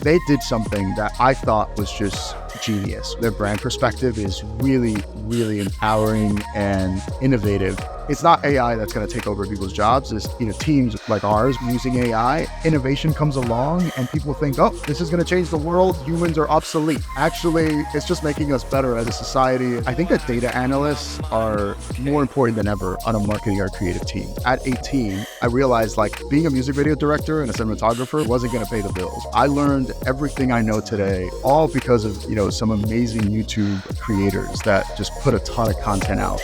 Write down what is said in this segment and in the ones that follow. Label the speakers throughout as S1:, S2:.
S1: they did something that I thought was just genius. Their brand perspective is really, really empowering and innovative. It's not AI that's going to take over people's jobs. It's, teams like ours using AI, innovation comes along and people think, oh, this is going to change the world. Humans are obsolete. Actually, it's just making us better as a society. I think that data analysts are more important than ever on a marketing or creative team. At 18, I realized being a music video director and a cinematographer wasn't going to pay the bills. I learned everything I know today, all because of, some amazing YouTube creators that just put a ton of content out.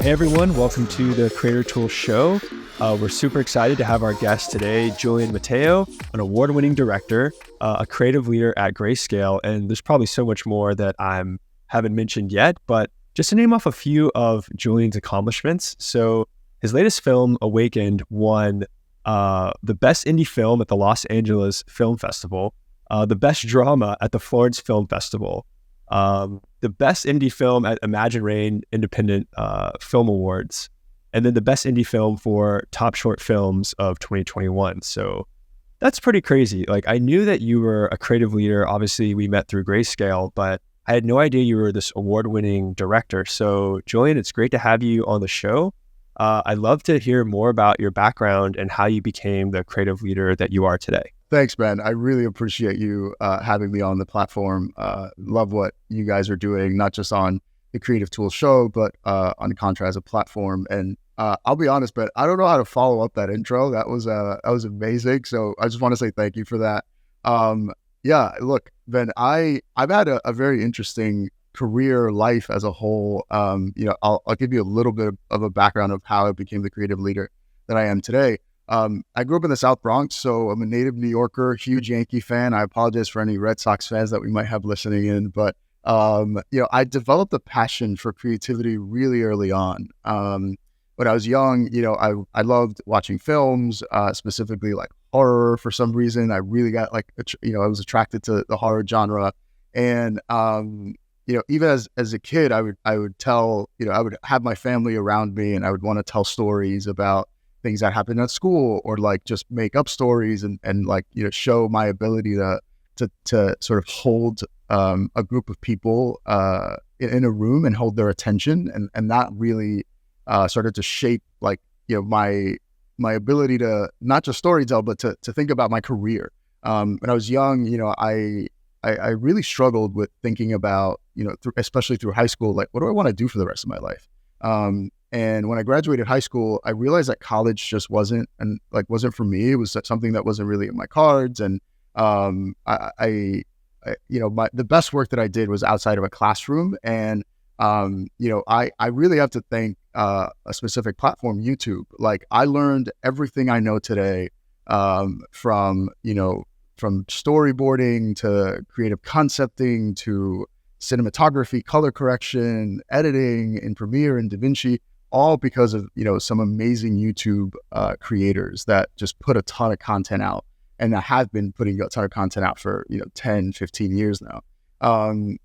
S2: Hey everyone, welcome to the Creator Tools Show. We're super excited to have our guest today, Yulian Mateo, an award-winning director, a creative leader at Grayscale, and there's probably so much more that I haven't mentioned yet, but just to name off a few of Yulian's accomplishments. So his latest film, Awakened, won the Best Indie Film at the Los Angeles Film Festival, the Best Drama at the Florence Film Festival, the Best Indie Film at Imagine Rain Independent Film Awards, and then the Best Indie Film for Top Short Films of 2021. So that's pretty crazy. I knew that you were a creative leader. Obviously, we met through Grayscale, but I had no idea you were this award-winning director. So Yulian, it's great to have you on the show. I'd love to hear more about your background and how you became the creative leader that you are today.
S1: Thanks, Ben. I really appreciate you having me on the platform. Love what you guys are doing, not just on the Creative Tools Show, but on Contra as a platform. And I'll be honest, Ben, I don't know how to follow up that intro. That was amazing. So I just want to say thank you for that. Yeah, look, Ben, I've had a very interesting career life as a whole. I'll give you a little bit of a background of how I became the creative leader that I am today. I grew up in the South Bronx, so I'm a native New Yorker, huge Yankee fan. I apologize for any Red Sox fans that we might have listening in, but I developed a passion for creativity really early on. When I was young, I loved watching films, specifically horror for some reason. I really got I was attracted to the horror genre, and even as a kid, I would tell, I would have my family around me, and I would want to tell stories about things that happened at school, or just make up stories and show my ability to sort of hold a group of people in a room and hold their attention, and that really started to shape my ability to not just storytell, but to think about my career. When I was young, I really struggled with thinking about, especially through high school, what do I want to do for the rest of my life? And when I graduated high school, I realized that college just wasn't for me. It was something that wasn't really in my cards. And the best work that I did was outside of a classroom. And I really have to thank a specific platform, YouTube. I learned everything I know today from storyboarding to creative concepting to cinematography, color correction, editing in Premiere and DaVinci, all because of, some amazing YouTube creators that just put a ton of content out, and that have been putting a ton of content out for, 10, 15 years now.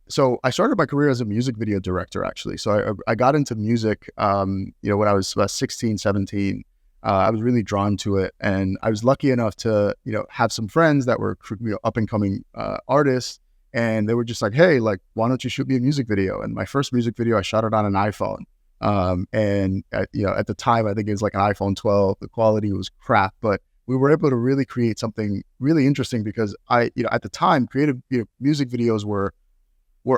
S1: So I started my career as a music video director, actually. So I got into music, when I was about 16, 17. I was really drawn to it, and I was lucky enough to, have some friends that were, up and coming artists, and they were just like, hey, why don't you shoot me a music video? And my first music video, I shot it on an iPhone. At the time, I think it was an iPhone 12. The quality was crap, but we were able to really create something really interesting because at the time, creative music videos were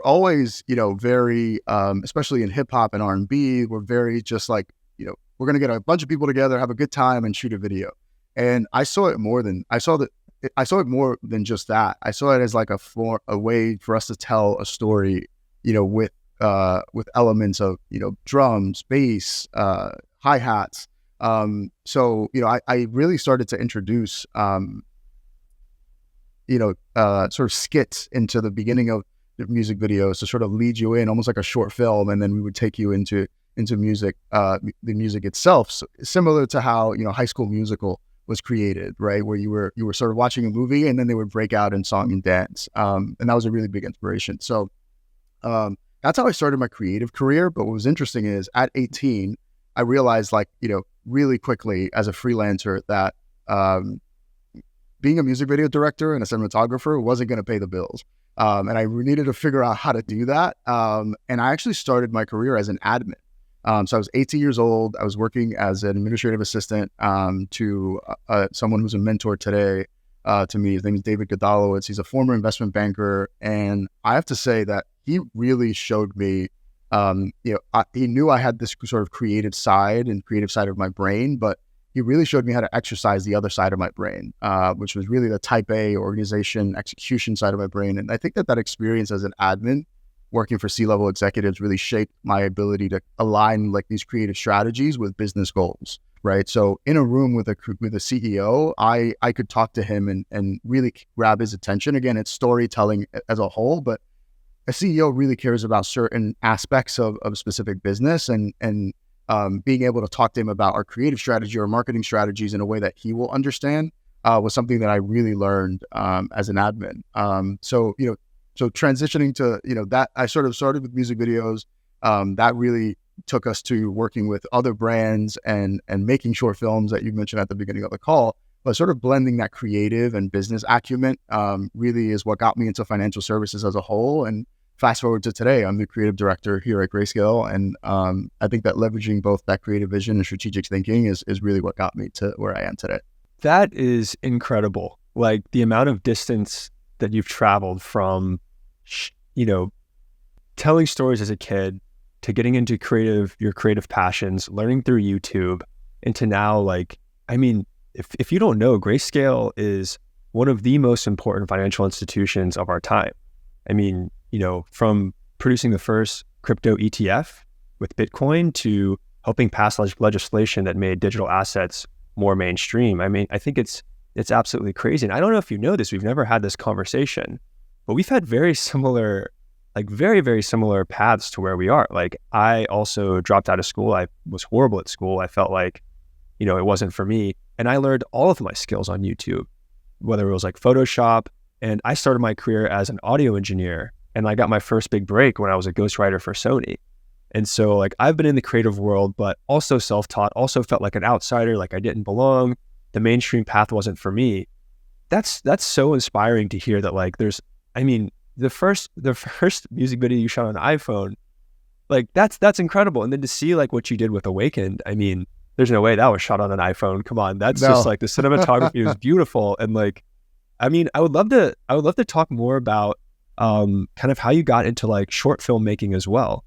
S1: always, very, especially in hip hop and R&B, were very just we're going to get a bunch of people together, have a good time, and shoot a video. And I saw it more than just that. I saw it as a way for us to tell a story, with elements of, drums, bass, hi-hats. So I really started to introduce, sort of skits into the beginning of the music videos to sort of lead you in, almost like a short film, and then we would take you into music, the music itself. So, similar to how High School Musical was created, right? Where you were sort of watching a movie, and then they would break out in song and dance, and that was a really big inspiration. So that's how I started my creative career. But what was interesting is at 18, I realized really quickly as a freelancer that being a music video director and a cinematographer wasn't going to pay the bills. And I needed to figure out how to do that. And I actually started my career as an admin. So I was 18 years old. I was working as an administrative assistant to someone who's a mentor today to me. His name is David Godalowitz. He's a former investment banker. And I have to say that he really showed me, he knew I had this sort of creative side of my brain, but he really showed me how to exercise the other side of my brain, which was really the type A organization execution side of my brain. And I think that experience as an admin working for C-level executives really shaped my ability to align like these creative strategies with business goals, right? So in a room with a CEO, I could talk to him and really grab his attention. Again, it's storytelling as a whole, but a CEO really cares about certain aspects of specific business and being able to talk to him about our creative strategy or marketing strategies in a way that he will understand was something that I really learned as an admin. So transitioning to, that I sort of started with music videos. That really took us to working with other brands and making short films that you mentioned at the beginning of the call. But sort of blending that creative and business acumen really is what got me into financial services as a whole. And fast forward to today, I'm the creative director here at Grayscale. And I think that leveraging both that creative vision and strategic thinking is really what got me to where I am today.
S2: That is incredible. Like the amount of distance that you've traveled from, telling stories as a kid to getting into your creative passions, learning through YouTube, into now, if you don't know, Grayscale is one of the most important financial institutions of our time. From producing the first crypto ETF with Bitcoin to helping pass legislation that made digital assets more mainstream. I think it's absolutely crazy. And I don't know if you know this, we've never had this conversation, but we've had very similar, very, very similar paths to where we are. Like I also dropped out of school. I was horrible at school. I felt like, it wasn't for me. And I learned all of my skills on YouTube, whether it was like Photoshop. And I started my career as an audio engineer. And I got my first big break when I was a ghostwriter for Sony. And so I've been in the creative world, but also self-taught, also felt like an outsider, like I didn't belong. The mainstream path wasn't for me. That's so inspiring to hear that the first music video you shot on an iPhone, that's incredible. And then to see what you did with Awakened, there's no way that was shot on an iPhone. Come on. That's just the cinematography is beautiful. And I would love to talk more about kind of how you got into short film making as well.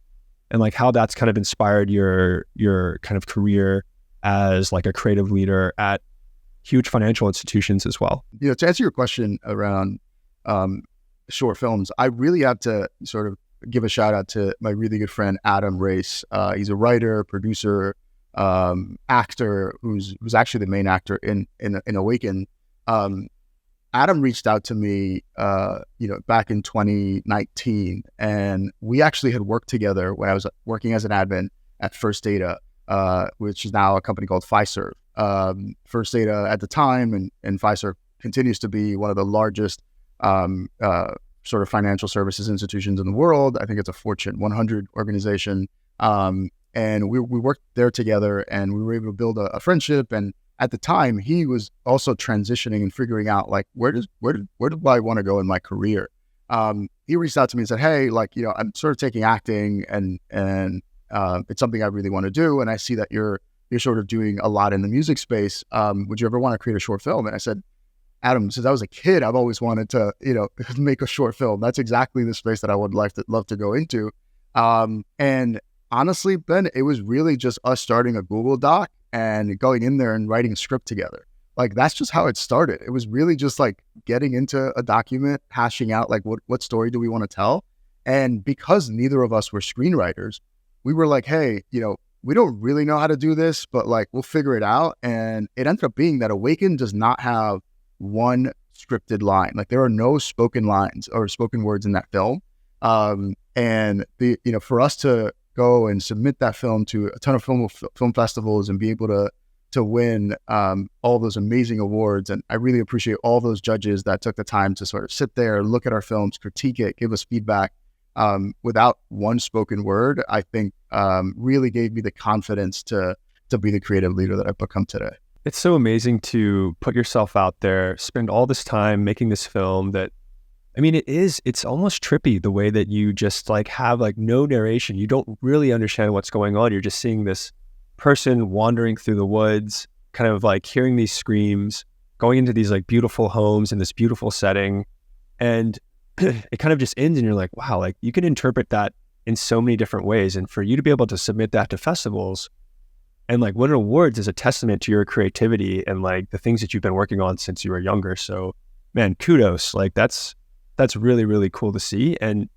S2: And how that's kind of inspired your kind of career as a creative leader at huge financial institutions as well.
S1: To answer your question around short films, I really have to sort of give a shout out to my really good friend, Adam Race. He's a writer, producer, actor who's actually the main actor in Awaken. Adam reached out to me, back in 2019, and we actually had worked together when I was working as an admin at First Data, which is now a company called Fiserv. First Data at the time, and Fiserv continues to be one of the largest sort of financial services institutions in the world. I think it's a Fortune 100 organization. And we worked there together, and we were able to build a friendship. And at the time, he was also transitioning and figuring out where do I want to go in my career. He reached out to me and said, "Hey, I'm sort of taking acting, and it's something I really want to do. And I see that you're sort of doing a lot in the music space. Would you ever want to create a short film?" And I said, "Adam, since I was a kid, I've always wanted to, make a short film. That's exactly the space that I would love to go into." And honestly, Ben, it was really just us starting a Google Doc and going in there and writing a script together. That's just how it started. It was really just getting into a document, hashing out what story do we want to tell. And because neither of us were screenwriters, we were like, "Hey, we don't really know how to do this, but we'll figure it out." And it ended up being that Awaken does not have one scripted line. There are no spoken lines or spoken words in that film. And for us to go and submit that film to a ton of film festivals and be able to win all those amazing awards. And I really appreciate all those judges that took the time to sort of sit there, look at our films, critique it, give us feedback without one spoken word. I think really gave me the confidence to to be the creative leader that I've become today.
S2: It's so amazing to put yourself out there, spend all this time making this film that, I mean, it's almost trippy the way that you just like have like no narration. You don't really understand what's going on. You're just seeing this person wandering through the woods, kind of like hearing these screams, going into these like beautiful homes in this beautiful setting. And it kind of just ends and you're like, wow, like you can interpret that in so many different ways. And for you to be able to submit that to festivals and like win awards is a testament to your creativity and like the things that you've been working on since you were younger. So man, kudos. Like that's really, really cool to see. And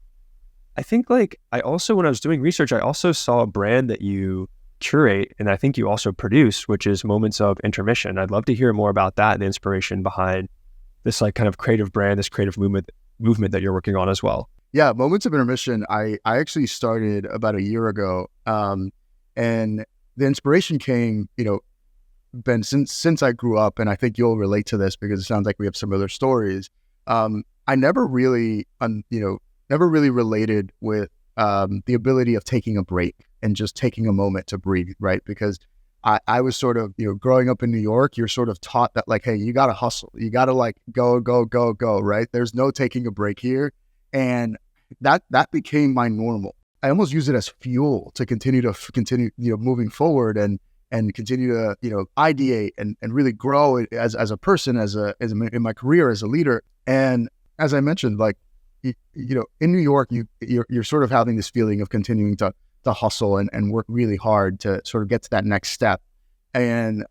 S2: I think like I also, when I was doing research, I also saw a brand that you curate and I think you also produce, which is Moments of Intermission. I'd love to hear more about that and the inspiration behind this like kind of creative brand, this creative movement that you're working on as well.
S1: Yeah, Moments of Intermission, I actually started about a year ago. And the inspiration came, Ben, since I grew up, and I think you'll relate to this because it sounds like we have similar stories. I never really, never really related with the ability of taking a break and just taking a moment to breathe, right? Because I was sort of, growing up in New York, you're sort of taught that like, hey, you got to hustle. You got to like go, right? There's no taking a break here. And that became my normal. I almost use it as fuel to continue, moving forward and continue to, ideate and really grow as a person, in my career as a leader. And as I mentioned, like, in New York, you're sort of having this feeling of continuing to hustle and work really hard to sort of get to that next step. And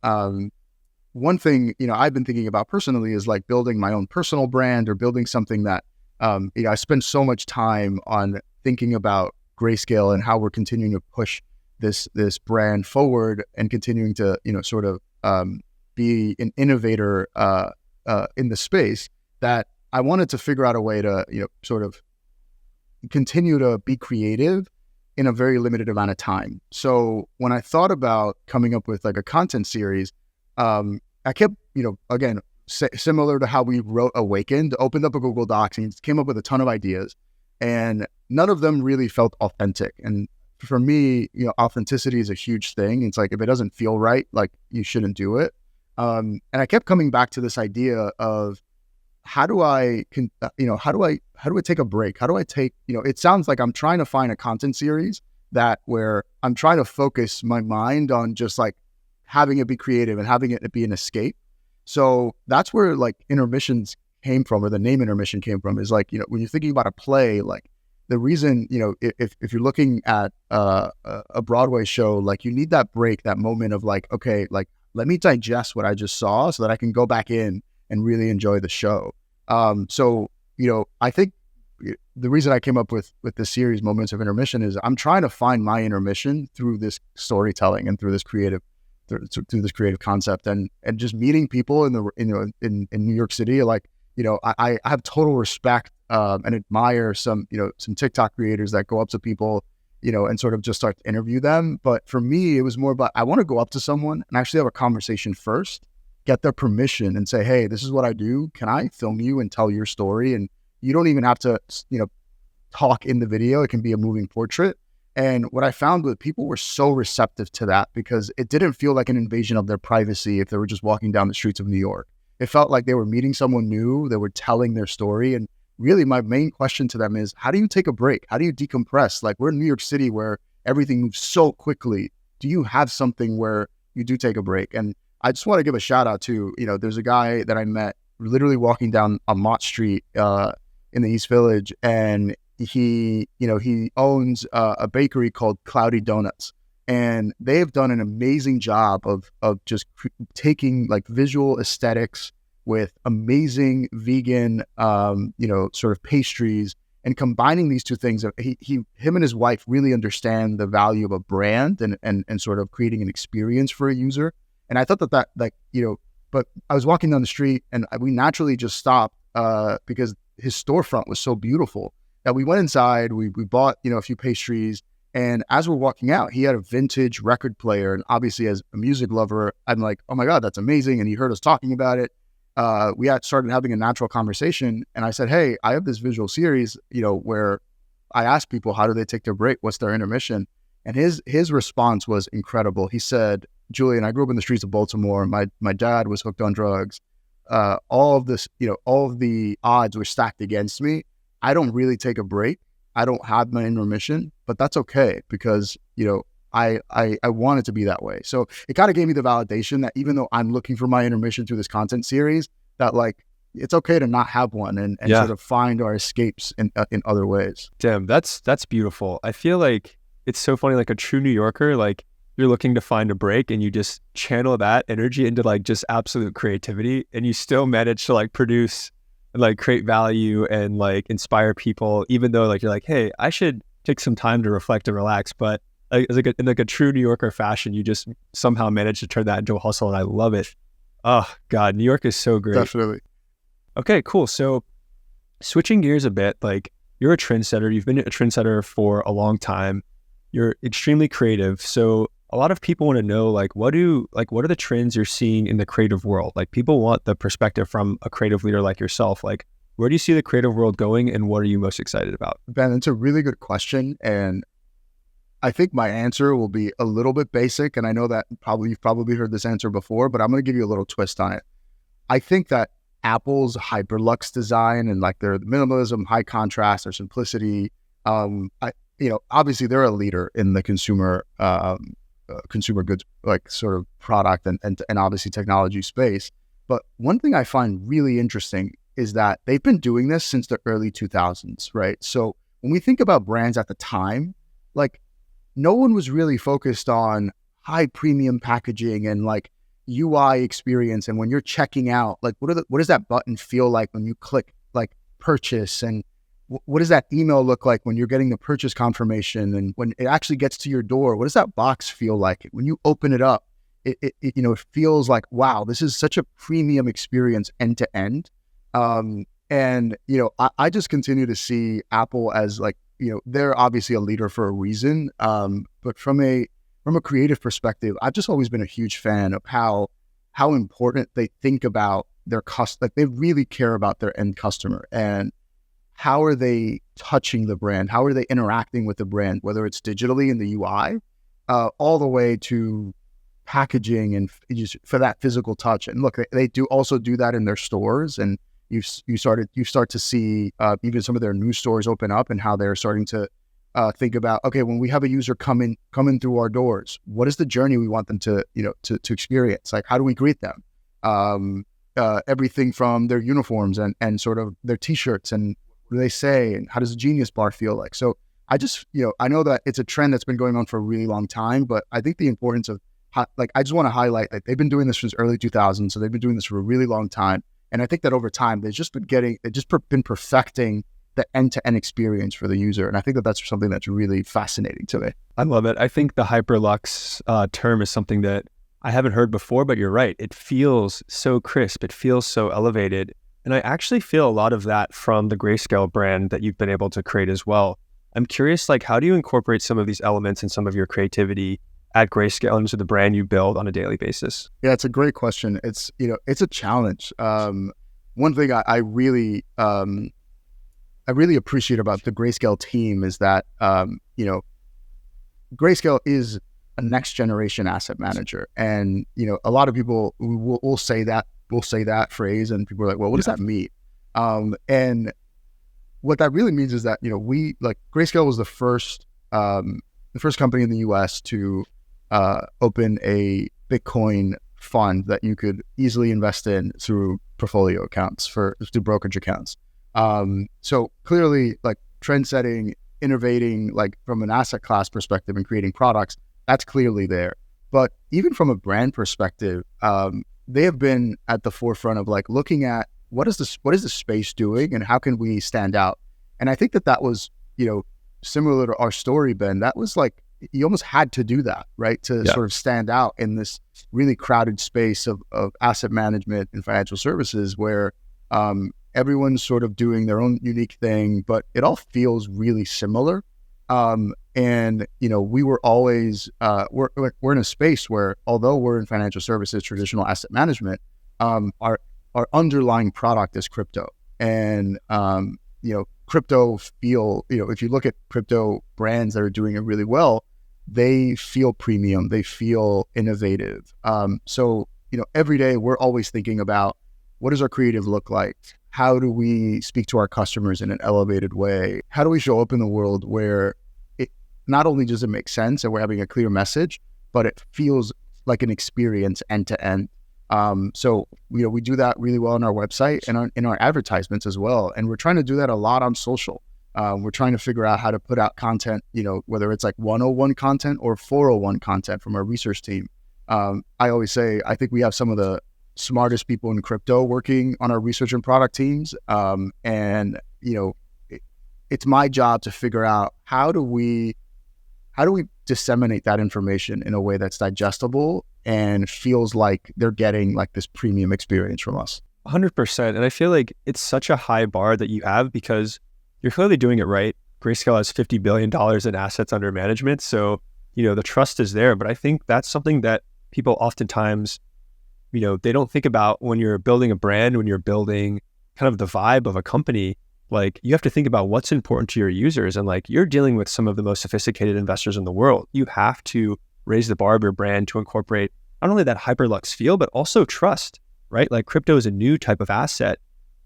S1: one thing, I've been thinking about personally is like building my own personal brand or building something that, I spend so much time on thinking about Grayscale and how we're continuing to push this brand forward and continuing to, sort of be an innovator in the space, that I wanted to figure out a way to, sort of continue to be creative in a very limited amount of time. So when I thought about coming up with like a content series, I kept, again, similar to how we wrote Awakened, opened up a Google Docs and came up with a ton of ideas, and none of them really felt authentic. And for me, authenticity is a huge thing. It's like, if it doesn't feel right, like you shouldn't do it. And I kept coming back to this idea of how do I take a break? How do I take, it sounds like I'm trying to find a content series where I'm trying to focus my mind on just like having it be creative and having it be an escape. So that's where like Intermissions came from, or the name Intermission came from, is like, when you're thinking about a play, like the reason, if you're looking at a Broadway show, like you need that break, that moment of like, okay, like let me digest what I just saw so that I can go back in and really enjoy the show. So, I think the reason I came up with this series, Moments of Intermission, is I'm trying to find my intermission through this storytelling and through this creative concept, and just meeting people in New York City. Like, I have total respect and admire some TikTok creators that go up to people, and sort of just start to interview them. But for me, it was more about, I want to go up to someone and actually have a conversation first, get their permission and say, hey, this is what I do. Can I film you and tell your story? And you don't even have to, talk in the video. It can be a moving portrait. And what I found was people were so receptive to that because it didn't feel like an invasion of their privacy if they were just walking down the streets of New York. It felt like they were meeting someone new, they were telling their story. And really my main question to them is, how do you take a break? How do you decompress? Like, we're in New York City where everything moves so quickly. Do you have something where you do take a break? And I just want to give a shout out to, there's a guy that I met literally walking down a Mott Street in the East Village, and he owns a bakery called Cloudy Donuts, and they have done an amazing job of just taking like visual aesthetics with amazing vegan, sort of pastries, and combining these two things. Him and his wife really understand the value of a brand and sort of creating an experience for a user. And I thought that but I was walking down the street and we naturally just stopped because his storefront was so beautiful that we went inside, we bought, a few pastries. And as we're walking out, he had a vintage record player. And obviously as a music lover, I'm like, oh my God, that's amazing. And he heard us talking about it. We had started having a natural conversation. And I said, hey, I have this visual series, where I ask people, how do they take their break? What's their intermission? And his response was incredible. He said, Julian, I grew up in the streets of Baltimore. My dad was hooked on drugs. All of this, all of the odds were stacked against me. I don't really take a break. I don't have my intermission, but that's okay because, I want it to be that way. So it kind of gave me the validation that even though I'm looking for my intermission through this content series, that like, it's okay to not have one and sort of find our escapes in other ways.
S2: Damn, that's beautiful. I feel like it's so funny, like a true New Yorker, like you're looking to find a break and you just channel that energy into like just absolute creativity and you still manage to like produce and like create value and like inspire people, even though like you're like, hey, I should take some time to reflect and relax. But in like a true New Yorker fashion, you just somehow manage to turn that into a hustle, and I love it. Oh God, New York is so great.
S1: Definitely.
S2: Okay, cool. So switching gears a bit, like you're a trendsetter. You've been a trendsetter for a long time. You're extremely creative. So a lot of people want to know, what are the trends you're seeing in the creative world? Like people want the perspective from a creative leader like yourself. Like, where do you see the creative world going and what are you most excited about?
S1: Ben, it's a really good question. And I think my answer will be a little bit basic. And I know that you've probably heard this answer before, but I'm going to give you a little twist on it. I think that Apple's hyperlux design and like their minimalism, high contrast, their simplicity, obviously they're a leader in the consumer goods, like sort of product and obviously technology space. But one thing I find really interesting is that they've been doing this since the early 2000s, right? So when we think about brands at the time, like no one was really focused on high premium packaging and like UI experience. And when you're checking out, like what does that button feel like when you click like purchase, and what does that email look like when you're getting the purchase confirmation, and when it actually gets to your door, what does that box feel like when you open it up? It feels like, wow, this is such a premium experience end to end. And I just continue to see Apple as like, they're obviously a leader for a reason. But from a creative perspective, I've just always been a huge fan of how important they think about their like they really care about their end customer and how are they touching the brand? How are they interacting with the brand, whether it's digitally in the UI, all the way to packaging and just for that physical touch. And look, they do also do that in their stores, and you start to see even some of their new stores open up and how they're starting to think about, okay, when we have a user coming through our doors, what is the journey we want them to experience? Like, how do we greet them? Everything from their uniforms and sort of their t-shirts, and what do they say, and how does a Genius bar feel like? So I just, I know that it's a trend that's been going on for a really long time, but I think the importance of I just want to highlight, like, they've been doing this since early 2000s. So they've been doing this for a really long time. And I think that over time, they've just been perfecting the end-to-end experience for the user. And I think that that's something that's really fascinating to me.
S2: I love it. I think the hyperlux term is something that I haven't heard before, but you're right. It feels so crisp. It feels so elevated. And I actually feel a lot of that from the Grayscale brand that you've been able to create as well. I'm curious, like, how do you incorporate some of these elements and some of your creativity at Grayscale into the brand you build on a daily basis?
S1: Yeah, it's a great question. It's a challenge. One thing I really appreciate about the Grayscale team is that Grayscale is a next generation asset manager, and a lot of people will say that phrase, and people are like, well, what does that mean? And what that really means is that we, like, Grayscale was the first company in the U.S. to open a Bitcoin fund that you could easily invest in through portfolio accounts through brokerage accounts. So clearly, like, trend setting, innovating, like from an asset class perspective and creating products, that's clearly there. But even from a brand perspective, they have been at the forefront of like looking at what is the space doing and how can we stand out. And I think that was, similar to our story, Ben. That was like, you almost had to do that, right? To sort of stand out in this really crowded space of asset management and financial services where everyone's sort of doing their own unique thing, but it all feels really similar. And we were always, we're in a space where, although we're in financial services, traditional asset management, our underlying product is crypto. And, crypto if you look at crypto brands that are doing it really well, they feel premium, they feel innovative. So, every day we're always thinking about what does our creative look like? How do we speak to our customers in an elevated way? How do we show up in the world where it not only does it make sense and we're having a clear message, but it feels like an experience end to end. So, we do that really well on our website and in our advertisements as well. And we're trying to do that a lot on social. We're trying to figure out how to put out content, whether it's like 101 content or 401 content from our research team. I always say, I think we have some of the smartest people in crypto working on our research and product teams. It's my job to figure out how do we disseminate that information in a way that's digestible and feels like they're getting like this premium experience from us.
S2: 100%. And I feel like it's such a high bar that you have because you're clearly doing it right. Grayscale has $50 billion in assets under management. So, the trust is there. But I think that's something that people oftentimes, they don't think about when you're building a brand, when you're building kind of the vibe of a company. Like, you have to think about what's important to your users. And like, you're dealing with some of the most sophisticated investors in the world. You have to raise the bar of your brand to incorporate not only that hyperlux feel, but also trust, right? Like, crypto is a new type of asset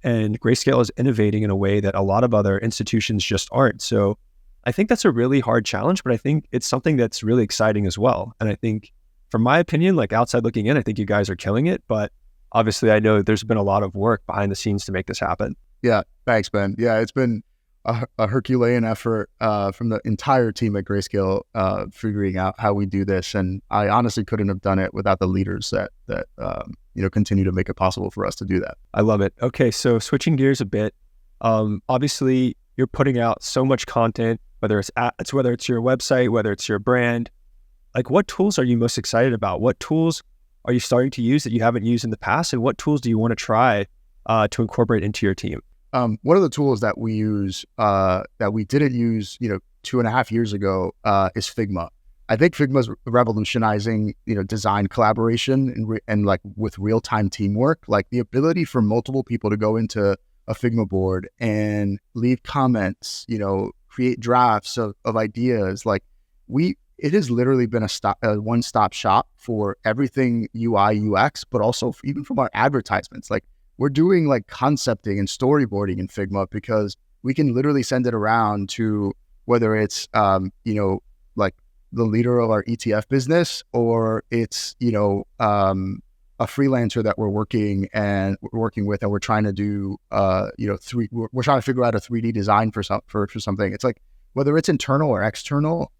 S2: and Grayscale is innovating in a way that a lot of other institutions just aren't. So I think that's a really hard challenge, but I think it's something that's really exciting as well. And I think, from my opinion, like outside looking in, I think you guys are killing it, but obviously I know there's been a lot of work behind the scenes to make this happen.
S1: Yeah. Thanks, Ben. Yeah. It's been a Herculean effort from the entire team at Grayscale figuring out how we do this. And I honestly couldn't have done it without the leaders that continue to make it possible for us to do that.
S2: I love it. Okay. So switching gears a bit, obviously you're putting out so much content, whether it's your website, whether it's your brand. Like, what tools are you most excited about? What tools are you starting to use that you haven't used in the past? And what tools do you want to try to incorporate into your team?
S1: One of the tools that we use that we didn't use, 2.5 years ago is Figma. I think Figma is revolutionizing, design collaboration and like with real-time teamwork, like the ability for multiple people to go into a Figma board and leave comments, create drafts of ideas. Like it has literally been a one-stop shop for everything UI, UX, but also even from our advertisements. Like, we're doing like concepting and storyboarding in Figma because we can literally send it around to whether it's, like the leader of our ETF business or it's, a freelancer that we're working with, and we're trying to do, we're trying to figure out a 3D design for something. It's like, whether it's internal or external,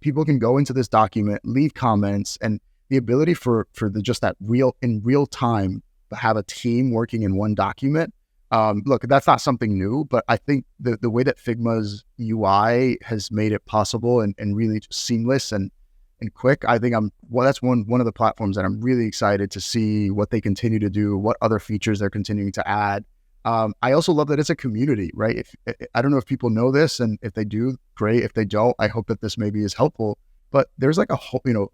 S1: people can go into this document, leave comments, and the ability for just that in real time, have a team working in one document. Look, that's not something new, but I think the way that Figma's UI has made it possible and really just seamless and quick, I think that's one of the platforms that I'm really excited to see what they continue to do, what other features they're continuing to add. I also love that it's a community, right? I don't know if people know this, and if they do, great. If they don't, I hope that this maybe is helpful. But there's like a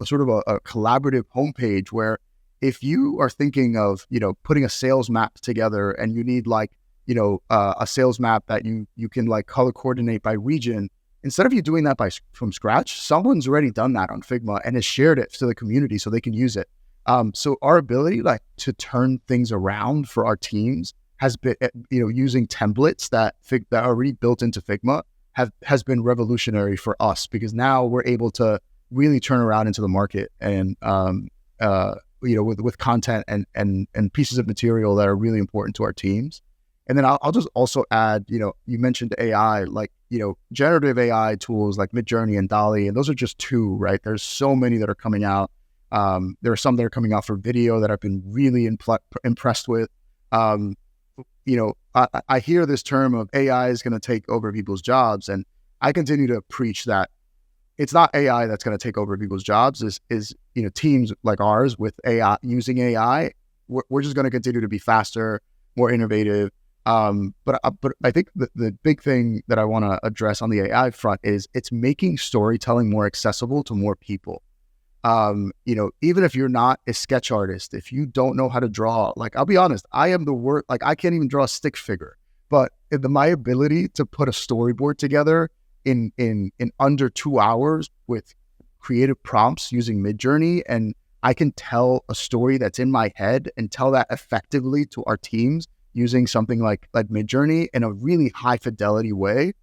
S1: sort of a collaborative homepage where if you are thinking of, putting a sales map together and you need like, a sales map that you can like color coordinate by region, instead of you doing that from scratch, someone's already done that on Figma and has shared it to the community so they can use it. So our ability like to turn things around for our teams has been, using templates that are already built into Figma has been revolutionary for us, because now we're able to really turn around into the market and, with content and pieces of material that are really important to our teams. And then I'll just also add, you mentioned AI, like, generative AI tools like Midjourney and DALL-E, and those are just two, right? There's so many that are coming out. There are some that are coming out for video that I've been really impressed with. I hear this term of AI is going to take over people's jobs, and I continue to preach that it's not AI that's going to take over people's jobs. Is teams like ours with AI, using AI, we're just going to continue to be faster, more innovative. But I think the big thing that I want to address on the AI front is it's making storytelling more accessible to more people. Even if you're not a sketch artist, if you don't know how to draw, like, I'll be honest, I am the worst. Like, I can't even draw a stick figure, but my ability to put a storyboard together in under 2 hours with creative prompts using Midjourney, and I can tell a story that's in my head and tell that effectively to our teams using something like Midjourney in a really high fidelity way,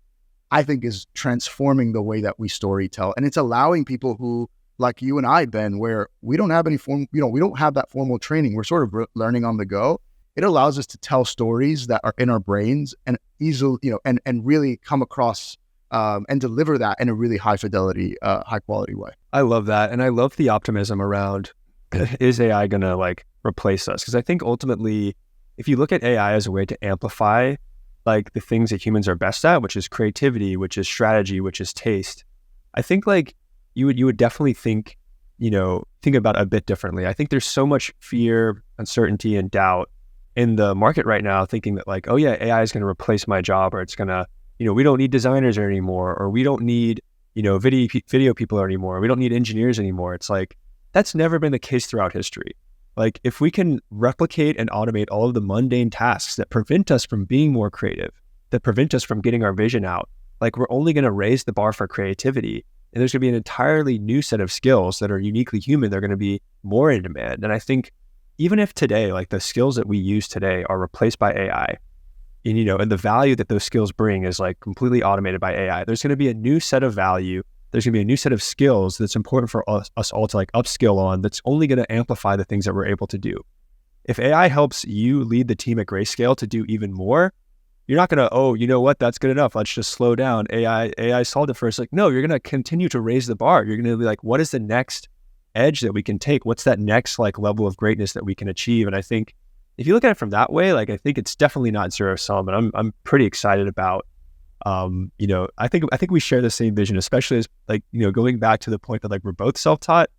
S1: I think is transforming the way that we story tell. And it's allowing people who, like you and I, Ben, where we don't have any we don't have that formal training. We're sort of learning on the go. It allows us to tell stories that are in our brains and easily, and really come across and deliver that in a really high fidelity, high quality way.
S2: I love that. And I love the optimism around, is AI going to like replace us? Because I think ultimately, if you look at AI as a way to amplify like the things that humans are best at, which is creativity, which is strategy, which is taste, I think like you would definitely think about it a bit differently. I think there's so much fear, uncertainty, and doubt in the market right now, thinking that like, oh yeah, AI is going to replace my job, or it's going to, we don't need designers anymore, or we don't need, video people anymore, or we don't need engineers anymore. It's like, that's never been the case throughout history. Like if we can replicate and automate all of the mundane tasks that prevent us from being more creative, that prevent us from getting our vision out, like we're only going to raise the bar for creativity. And there's going to be an entirely new set of skills that are uniquely human. They're going to be more in demand. And I think even if today, like the skills that we use today are replaced by AI, and the value that those skills bring is like completely automated by AI, there's going to be a new set of value. There's going to be a new set of skills that's important for us all to like upskill on, that's only going to amplify the things that we're able to do. If AI helps you lead the team at Grayscale to do even more, you're not going to, oh, you know what, that's good enough, let's just slow down. AI solved it for us. Like, no, you're going to continue to raise the bar. You're going to be like, what is the next edge that we can take? What's that next like level of greatness that we can achieve? And I think if you look at it from that way, like I think it's definitely not zero sum. And I'm pretty excited about I think we share the same vision, especially as like, going back to the point that like we're both self-taught.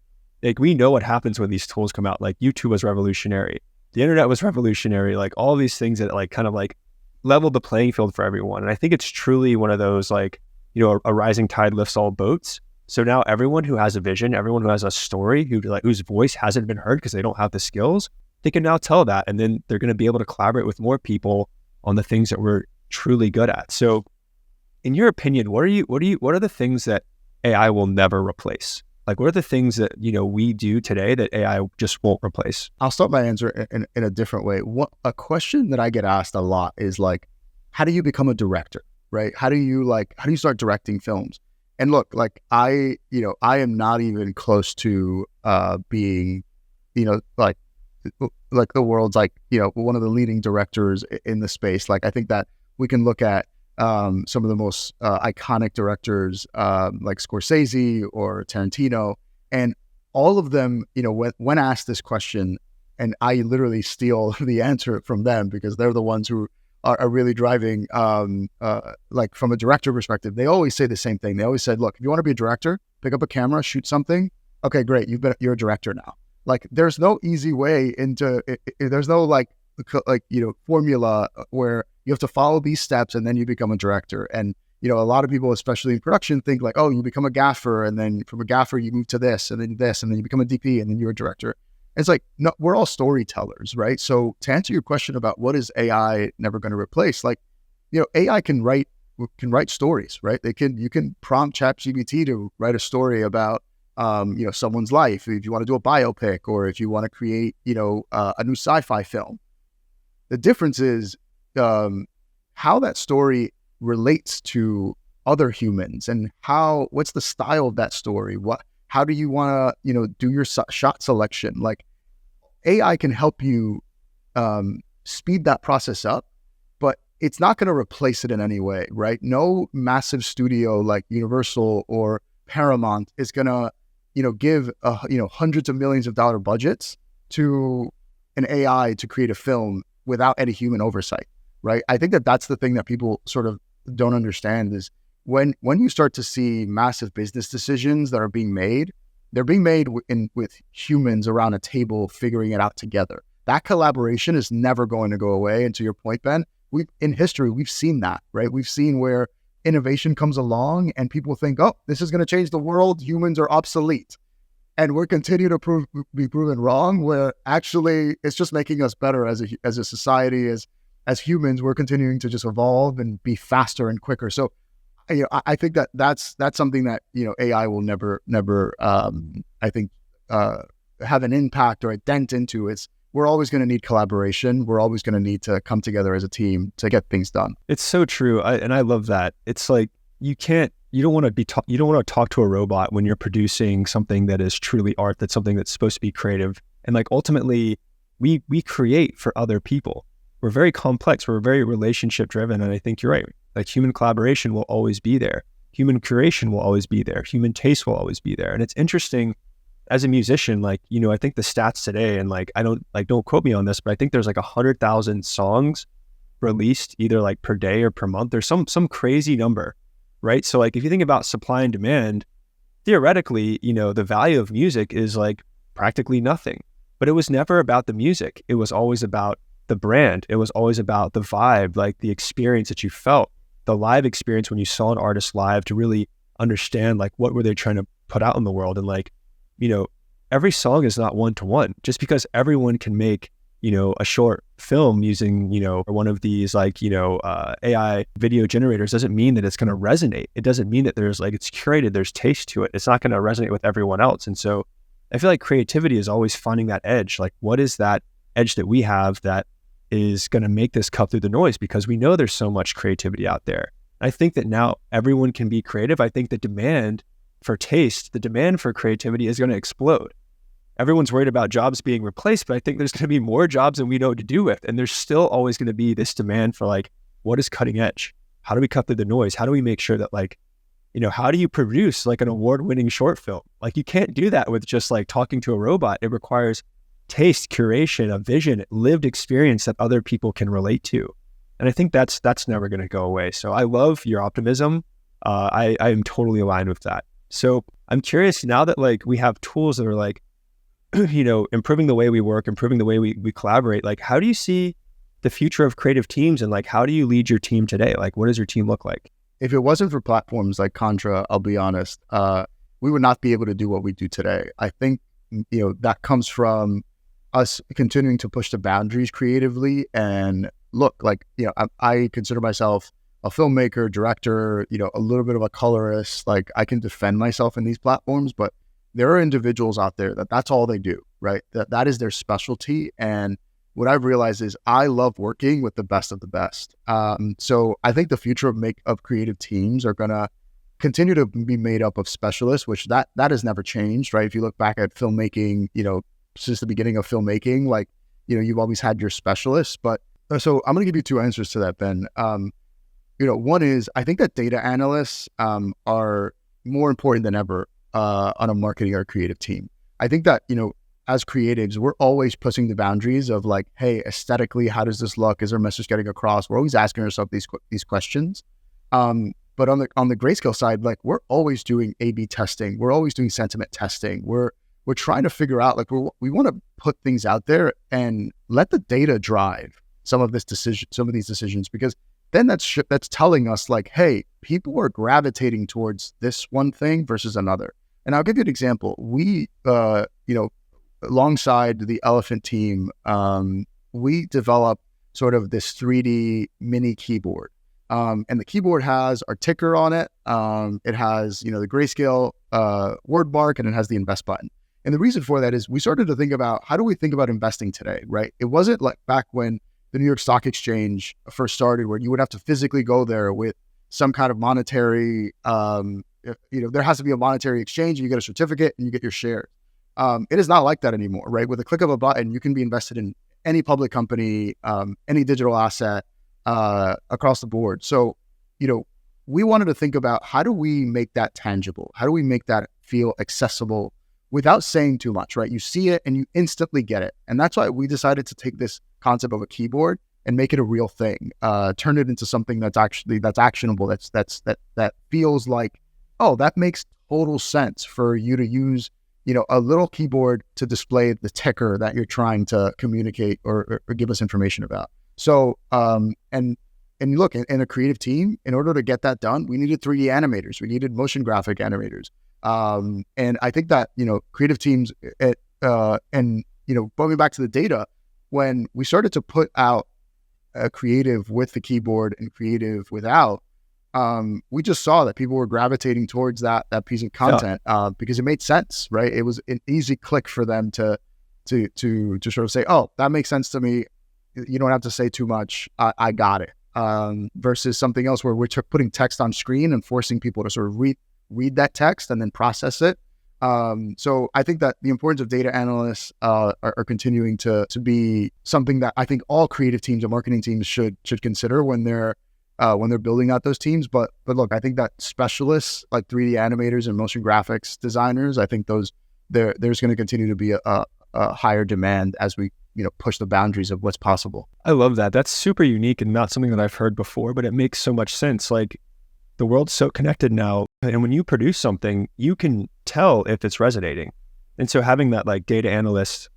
S2: Like we know what happens when these tools come out. Like YouTube was revolutionary. The internet was revolutionary. Like all these things that like kind of like leveled the playing field for everyone. And I think it's truly one of those like, a rising tide lifts all boats. So now everyone who has a vision, everyone who has a story, whose voice hasn't been heard because they don't have the skills, they can now tell that. And then they're going to be able to collaborate with more people on the things that we're truly good at. So in your opinion, what are the things that AI will never replace? Like, what are the things that, we do today that AI just won't replace?
S1: I'll start my answer in a different way. A question that I get asked a lot is like, how do you become a director, right? How do you start directing films? And look, like I am not even close to being, like the world's like, one of the leading directors in the space. Like I think that we can look at some of the most iconic directors like Scorsese or Tarantino, and all of them, when asked this question, and I literally steal the answer from them because they're the ones who are really driving, like from a director perspective, they always say the same thing. They always said, look, if you want to be a director, pick up a camera, shoot something. Okay, great. You're a director now. Like there's no easy way into it. There's no formula where you have to follow these steps and then you become a director. And, a lot of people, especially in production, think like, oh, you become a gaffer, and then from a gaffer, you move to this, and then you become a DP, and then you're a director. And it's like, no, we're all storytellers, right? So to answer your question about what is AI never going to replace, like, AI can write stories, right? You can prompt ChatGPT to write a story about, someone's life. If you want to do a biopic, or if you want to create, a new sci-fi film. The difference is how that story relates to other humans, and what's the style of that story? How do you want to, do your shot selection? Like AI can help you speed that process up, but it's not going to replace it in any way, right? No massive studio like Universal or Paramount is going to, give hundreds of millions of dollar budgets to an AI to create a film without any human oversight, right? I think that that's the thing that people sort of don't understand is when you start to see massive business decisions that are being made, they're being made with humans around a table figuring it out together. That collaboration is never going to go away. And to your point, Ben, in history, we've seen that, right? We've seen where innovation comes along and people think, oh, this is going to change the world. Humans are obsolete. And we're continuing to be proven wrong, where actually it's just making us better as a society, as humans. We're continuing to just evolve and be faster and quicker. So I think that's something that AI will never I think have an impact or a dent into. It's we're always going to need collaboration. We're always going to need to come together as a team to get things done.
S2: It's so true, and I love that. It's like you don't want to talk to a robot when you're producing something that is truly art. That's something that's supposed to be creative, and like ultimately, we create for other people. We're very complex. We're very relationship driven, and I think you're right. Like human collaboration will always be there. Human curation will always be there. Human taste will always be there. And it's interesting as a musician, like, I think the stats today, and like, don't quote me on this, but I think there's like 100,000 songs released either like per day or per month or some crazy number, right? So like, if you think about supply and demand, theoretically, the value of music is like practically nothing, but it was never about the music. It was always about the brand. It was always about the vibe, like the experience that you felt, the live experience when you saw an artist live, to really understand like what were they trying to put out in the world. And like, every song is not one-to-one. Just because everyone can make, a short film using, one of these like, AI video generators doesn't mean that it's going to resonate. It doesn't mean that there's like, it's curated, there's taste to it. It's not going to resonate with everyone else. And so I feel like creativity is always finding that edge. Like, what is that edge that we have that is going to make this cut through the noise? Because we know there's so much creativity out there. I think that now everyone can be creative. I think the demand for taste, the demand for creativity is going to explode. Everyone's worried about jobs being replaced, but I think there's going to be more jobs than we know what to do with. And there's still always going to be this demand for like, what is cutting edge? How do we cut through the noise? How do we make sure that like, how do you produce like an award-winning short film? Like you can't do that with just like talking to a robot. It requires taste, curation, a vision, lived experience that other people can relate to. And I think that's never going to go away. So I love your optimism. I am totally aligned with that. So I'm curious now that like we have tools that are like, improving the way we work, improving the way we collaborate. Like, how do you see the future of creative teams, and like, how do you lead your team today? Like, what does your team look like?
S1: If it wasn't for platforms like Contra, I'll be honest, we would not be able to do what we do today. I think, that comes from us continuing to push the boundaries creatively. And look, like, I consider myself a filmmaker, director, a little bit of a colorist. Like I can defend myself in these platforms, but there are individuals out there that's all they do, right? That is their specialty. And what I've realized is I love working with the best of the best. So I think the future of creative teams are going to continue to be made up of specialists, which that has never changed, right? If you look back at filmmaking, since the beginning of filmmaking, like, you've always had your specialists. But so I'm going to give you two answers to that, Ben. One is I think that data analysts are more important than ever on a marketing or creative team. I think that, as creatives, we're always pushing the boundaries of like, hey, aesthetically, how does this look? Is our message getting across? We're always asking ourselves these questions. But on the Grayscale side, like we're always doing A/B testing. We're always doing sentiment testing. We're trying to figure out like we want to put things out there and let the data drive some of these decisions, because then that's telling us like, hey, people are gravitating towards this one thing versus another. And I'll give you an example. We, alongside the Elephant team, we developed sort of this 3D mini keyboard. And the keyboard has our ticker on it. It has, the Grayscale word mark, and it has the invest button. And the reason for that is we started to think about, how do we think about investing today, right? It wasn't like back when the New York Stock Exchange first started, where you would have to physically go there with some kind of monetary, there has to be a monetary exchange, and you get a certificate and you get your shares. It is not like that anymore, right? With a click of a button, you can be invested in any public company, any digital asset across the board. So, we wanted to think about, how do we make that tangible? How do we make that feel accessible without saying too much, right? You see it and you instantly get it. And that's why we decided to take this concept of a keyboard and make it a real thing, turn it into something that's actionable, that feels like, oh, that makes total sense for you to use, a little keyboard to display the ticker that you're trying to communicate or give us information about. So, and look, in a creative team, in order to get that done, we needed 3D animators, we needed motion graphic animators. And I think that, creative teams, going back to the data, when we started to put out a creative with the keyboard and creative without, we just saw that people were gravitating towards that piece of content because it made sense, right? It was an easy click for them to sort of say, oh, that makes sense to me. You don't have to say too much. I got it. Versus something else where we're putting text on screen and forcing people to sort of read that text and then process it. So I think that the importance of data analysts are continuing to be something that I think all creative teams and marketing teams should consider when they're building out those teams. But look, I think that specialists like 3D animators and motion graphics designers, I think there's going to continue to be a higher demand as we push the boundaries of what's possible.
S2: I love that. That's super unique and not something that I've heard before, but it makes so much sense. Like, the world's so connected now, and when you produce something, you can tell if it's resonating. And so having that like data analyst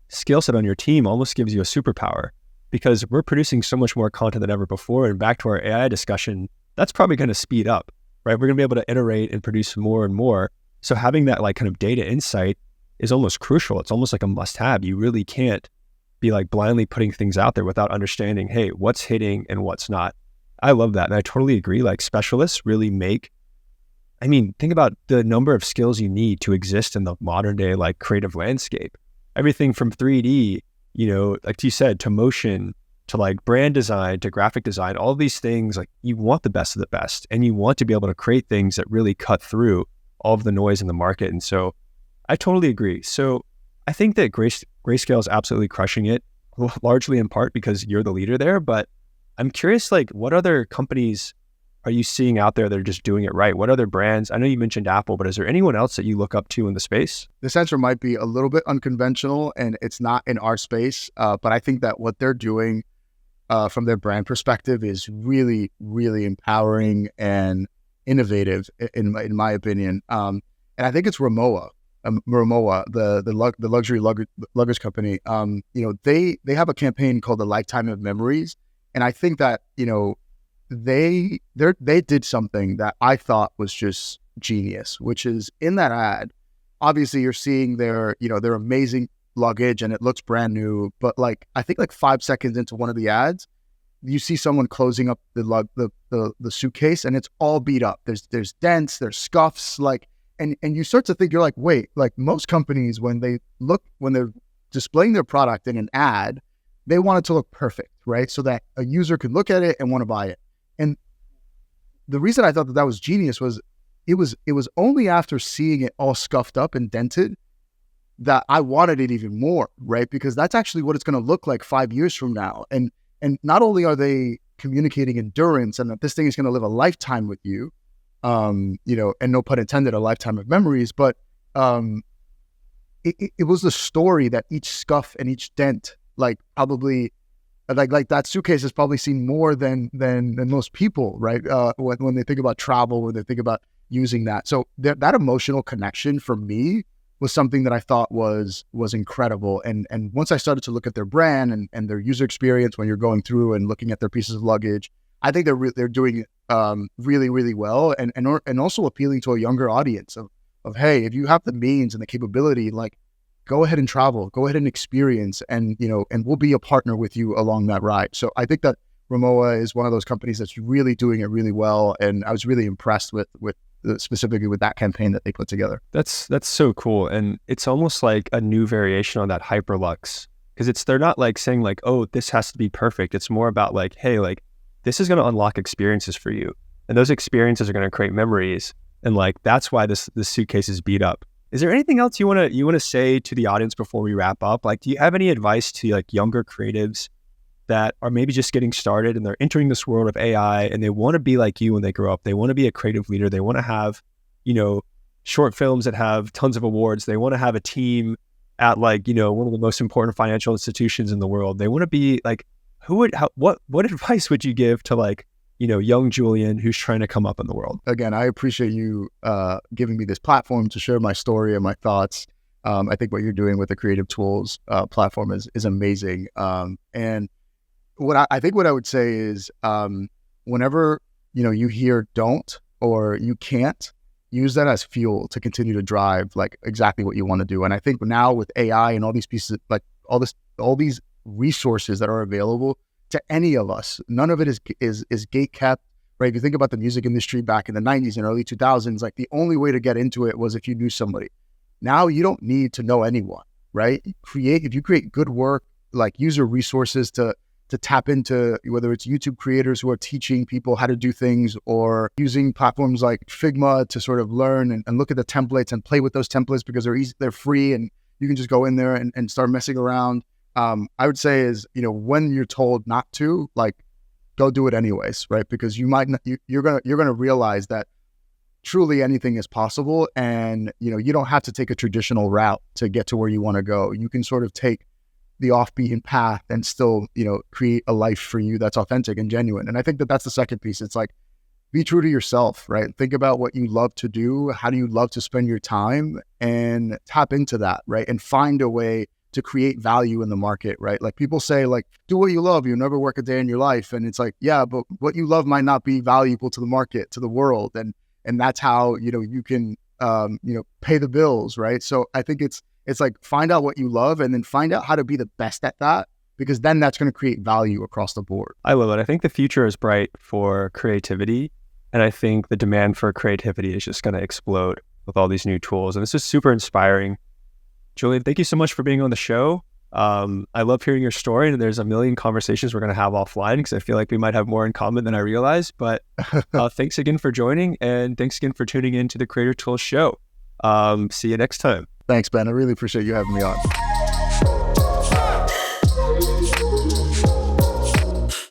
S2: skill set on your team almost gives you a superpower, because we're producing so much more content than ever before. And back to our AI discussion, that's probably going to speed up, right? We're going to be able to iterate and produce more and more. So having that like kind of data insight is almost crucial. It's almost like a must-have. You really can't be like blindly putting things out there without understanding, hey, what's hitting and what's not. I love that. And I totally agree. Like, specialists really think about the number of skills you need to exist in the modern day, like, creative landscape. Everything from 3D, like you said, to motion, to like brand design, to graphic design, all these things, like, you want the best of the best, and you want to be able to create things that really cut through all of the noise in the market. And so I totally agree. So I think that Grayscale is absolutely crushing it, largely in part because you're the leader there. But I'm curious, like, what other companies are you seeing out there that are just doing it right? What other brands? I know you mentioned Apple, but is there anyone else that you look up to in the space?
S1: This answer might be a little bit unconventional and it's not in our space, but I think that what they're doing from their brand perspective is really, really empowering and innovative, in my opinion. And I think it's Rimowa, the luxury luggage company. They have a campaign called the Lifetime of Memories, and I think that they did something that I thought was just genius, which is, in that ad, obviously you're seeing their amazing luggage and it looks brand new, but like, I think like 5 seconds into one of the ads, you see someone closing up the suitcase and it's all beat up. There's dents, there's scuffs, like. And you start to think, you're like, wait, like, most companies, when they're displaying their product in an ad, they want it to look perfect, right? So that a user could look at it and want to buy it. And the reason I thought that was genius was it was only after seeing it all scuffed up and dented that I wanted it even more, right? Because that's actually what it's going to look like 5 years from now. And not only are they communicating endurance and that this thing is going to live a lifetime with you, and no pun intended, a lifetime of memories, but it was the story that each scuff and each dent, like, probably, like that suitcase has probably seen more than most people, right? When they think about travel, when they think about using that. So that emotional connection for me was something that I thought was incredible. And once I started to look at their brand and their user experience when you're going through and looking at their pieces of luggage, I think they're doing really, really well, and also appealing to a younger audience of hey, if you have the means and the capability, like, go ahead and travel, go ahead and experience, and we'll be a partner with you along that ride. So I think that Rimowa is one of those companies that's really doing it really well, and I was really impressed with specifically with that campaign that they put together.
S2: That's so cool, and it's almost like a new variation on that hyperlux, because they're not like saying like, oh, this has to be perfect. It's more about like, hey, like, this is going to unlock experiences for you, and those experiences are going to create memories, and like, that's why this suitcase is beat up. Is there anything else you want to say to the audience before we wrap up? Like, do you have any advice to like younger creatives that are maybe just getting started and they're entering this world of AI and they want to be like you when they grow up? They want to be a creative leader. They want to have, short films that have tons of awards. They want to have a team at like, one of the most important financial institutions in the world. They want to be like, what advice would you give to like, young Yulian who's trying to come up in the world?
S1: Again, I appreciate you giving me this platform to share my story and my thoughts. I think what you're doing with the Creative Tools platform is amazing. And what I would say is, whenever you hear don't or you can't, use that as fuel to continue to drive like exactly what you want to do. And I think now with AI and all these pieces, like all these resources that are available to any of us, none of it is gate kept right? If you think about the music industry back in the 90s and early 2000s, like the only way to get into it was if you knew somebody. Now you don't need to know anyone, right? If you create good work, like user resources to tap into, whether it's YouTube creators who are teaching people how to do things, or using platforms like Figma to sort of learn and look at the templates and play with those templates because they're easy, they're free, and you can just go in there and start messing around. I would say is, when you're told not to, like, go do it anyways, right? Because you might not, you're gonna realize that truly anything is possible, and you don't have to take a traditional route to get to where you want to go. You can sort of take the offbeaten path and still, create a life for you that's authentic and genuine. And I think that that's the second piece. It's like, be true to yourself, right? Think about what you love to do. How do you love to spend your time, and tap into that, right? And find a way to create value in the market, right? Like people say, like, do what you love, you'll never work a day in your life. And it's like, yeah, but what you love might not be valuable to the market, to the world. And that's how, you can, pay the bills, right? So I think it's like, find out what you love and then find out how to be the best at that, because then that's going to create value across the board.
S2: I love it. I think the future is bright for creativity. And I think the demand for creativity is just going to explode with all these new tools. And this is super inspiring. Yulian, thank you so much for being on the show. I love hearing your story, and there's a million conversations we're going to have offline because I feel like we might have more in common than I realized. But thanks again for joining, and thanks again for tuning in to the Creator Tools Show. See you next time.
S1: Thanks, Ben. I really appreciate you having me on.